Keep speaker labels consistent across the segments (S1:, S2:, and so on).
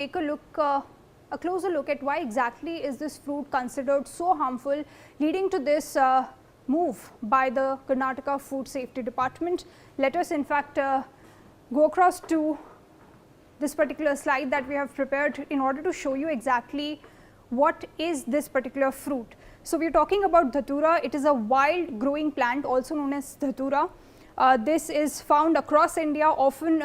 S1: take a closer look at why exactly is this fruit considered so harmful, leading to this move by the Karnataka Food Safety Department. Let us in fact go across to this particular slide that we have prepared in order to show you exactly what is this particular fruit. So, we are talking about Datura. It is a wild growing plant also known as Datura. This is found across India, often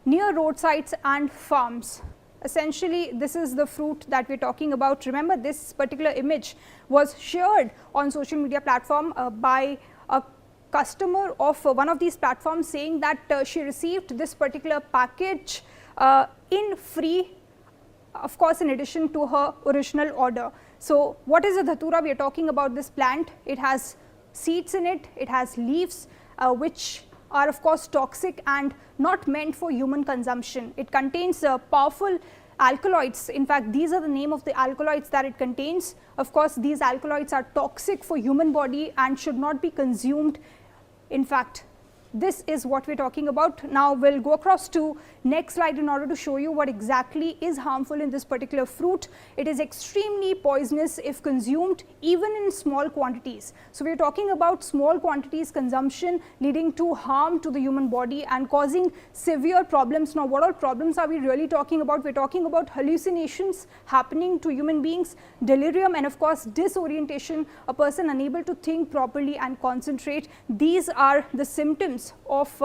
S1: near roadsides and farms. Essentially, this is the fruit that we are talking about. Remember, this particular image was shared on social media platform by a customer of one of these platforms, saying that she received this particular package in free, of course, in addition to her original order. So, what is a Datura? We are talking about this plant. It has seeds in it, it has leaves which are of course toxic and not meant for human consumption. It contains powerful alkaloids. In fact, these are the name of the alkaloids that it contains. Of course, these alkaloids are toxic for human body and should not be consumed. In fact, this is what we are talking about. Now, we will go across to next slide in order to show you what exactly is harmful in this particular fruit. It is extremely poisonous if consumed even in small quantities. So, we are talking about small quantities consumption leading to harm to the human body and causing severe problems. Now, what all problems are we really talking about? We are talking about hallucinations happening to human beings, delirium, and of course disorientation, a person unable to think properly and concentrate. These are the symptoms of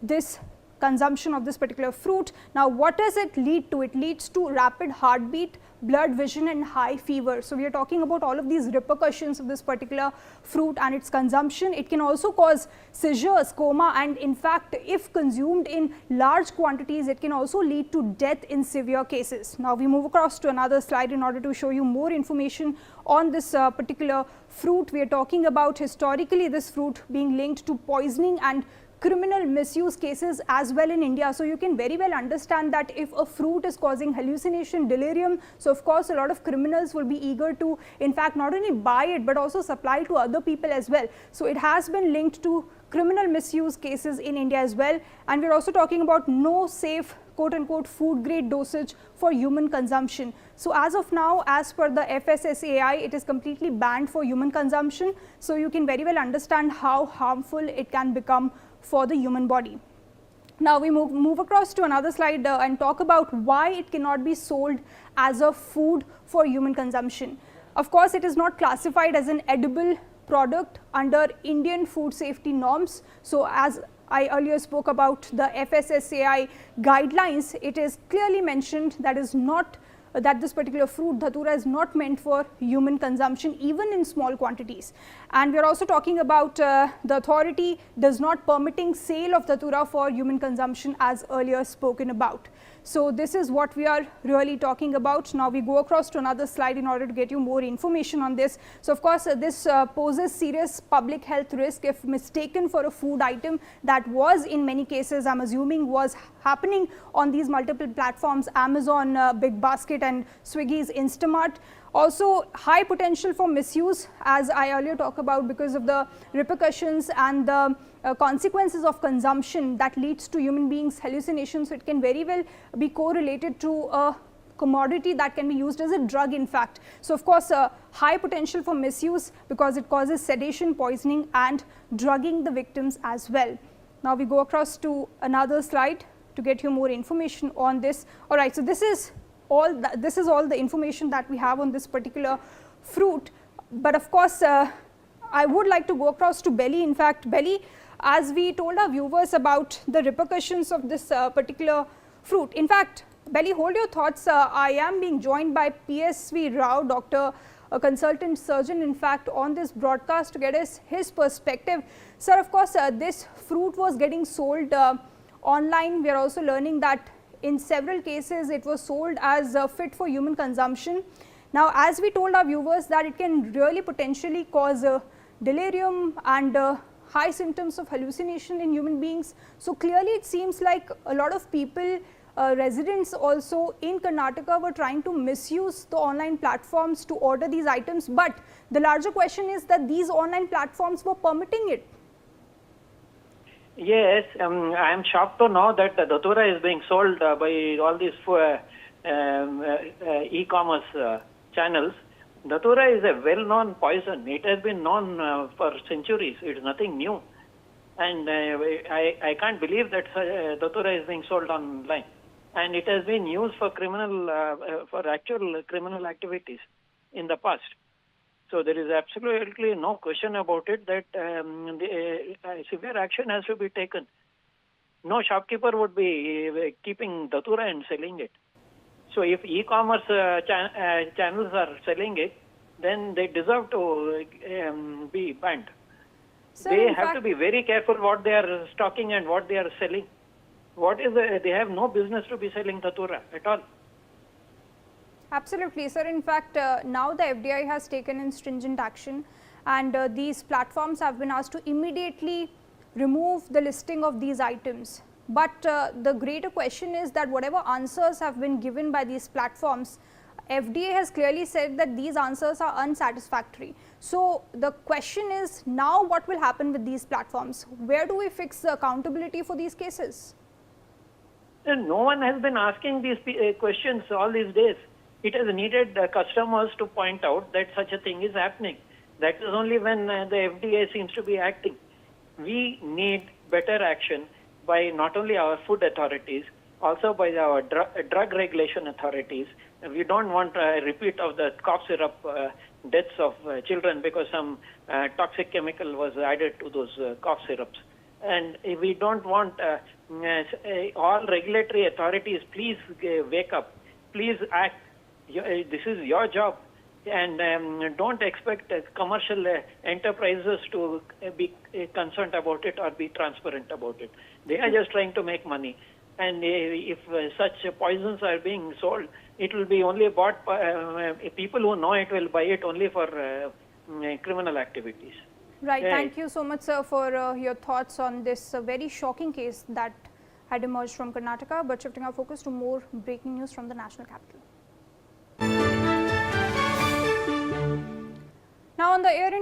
S1: this consumption of this particular fruit. Now, what does it lead to? It leads to rapid heartbeat, blurred vision and high fever. So, we are talking about all of these repercussions of this particular fruit and its consumption. It can also cause seizures, coma, and in fact, if consumed in large quantities, it can also lead to death in severe cases. Now, we move across to another slide in order to show you more information on this particular fruit. We are talking about historically this fruit being linked to poisoning and criminal misuse cases as well in India. So, you can very well understand that if a fruit is causing hallucination, delirium, so of course, a lot of criminals will be eager to in fact not only buy it, but also supply to other people as well. So, it has been linked to criminal misuse cases in India as well, and we are also talking about no safe quote unquote food grade dosage for human consumption. So, as of now, as per the FSSAI, it is completely banned for human consumption. So, you can very well understand how harmful it can become for the human body. Now, we move across to another slide and talk about why it cannot be sold as a food for human consumption. Of course, it is not classified as an edible product under Indian food safety norms. So, as I earlier spoke about the FSSAI guidelines, it is clearly mentioned that is not that this particular fruit Datura is not meant for human consumption even in small quantities. And we are also talking about the authority does not permitting sale of Datura for human consumption as earlier spoken about. So, this is what we are really talking about. Now, we go across to another slide in order to get you more information on this. So, of course, this poses serious public health risk if mistaken for a food item that was in many cases, I am assuming, was happening on these multiple platforms, Amazon, Big Basket and Swiggy's Instamart. Also, high potential for misuse, as I earlier talked about, because of the repercussions and the consequences of consumption that leads to human beings hallucinations. So, it can very well be correlated to a commodity that can be used as a drug in fact. So, of course, high potential for misuse because it causes sedation, poisoning and drugging the victims as well. Now, we go across to another slide to get you more information on this. All right, so this is all the information that we have on this particular fruit. But of course, I would like to go across to Belly. In fact, Belly, as we told our viewers about the repercussions of this particular fruit. In fact, Belly, hold your thoughts. I am being joined by PSV Rao, doctor, a consultant surgeon, in fact, on this broadcast to get his perspective. Sir, of course, this fruit was getting sold online. We are also learning that in several cases it was sold as fit for human consumption. Now, as we told our viewers that it can really potentially cause delirium and high symptoms of hallucination in human beings. So, clearly it seems like a lot of people, residents also in Karnataka, were trying to misuse the online platforms to order these items, but the larger question is that these online platforms were permitting it.
S2: Yes, I am shocked to know that the Datura is being sold by all these e-commerce channels. Datura is a well-known poison. It has been known for centuries. It is nothing new. And I can't believe that Datura is being sold online. And it has been used for for actual criminal activities in the past. So there is absolutely no question about it that severe action has to be taken. No shopkeeper would be keeping Datura and selling it. So if e-commerce channels are selling it, then they deserve to be banned.
S1: Sir,
S2: they have to be very careful what they are stocking and what they are selling. They have no business to be selling Datura at all.
S1: Absolutely, sir. In fact, now the FDI has taken in stringent action, and these platforms have been asked to immediately remove the listing of these items. But the greater question is that whatever answers have been given by these platforms, FDA has clearly said that these answers are unsatisfactory. So the question is now what will happen with these platforms? Where do we fix the accountability for these cases?
S2: No one has been asking these questions all these days. It has needed customers to point out that such a thing is happening. That is only when the FDA seems to be acting. We need better action by not only our food authorities, also by our drug regulation authorities. We don't want a repeat of the cough syrup deaths of children because some toxic chemical was added to those cough syrups. And we don't want all regulatory authorities, please wake up, please act. This is your job. And don't expect commercial enterprises to be concerned about it or be transparent about it. They are just trying to make money. And if such poisons are being sold, it will be only bought by people who know it will buy it only for criminal activities.
S1: Right. Thank you so much, sir, for your thoughts on this very shocking case that had emerged from Karnataka. But shifting our focus to more breaking news from the national capital. Now on the Air India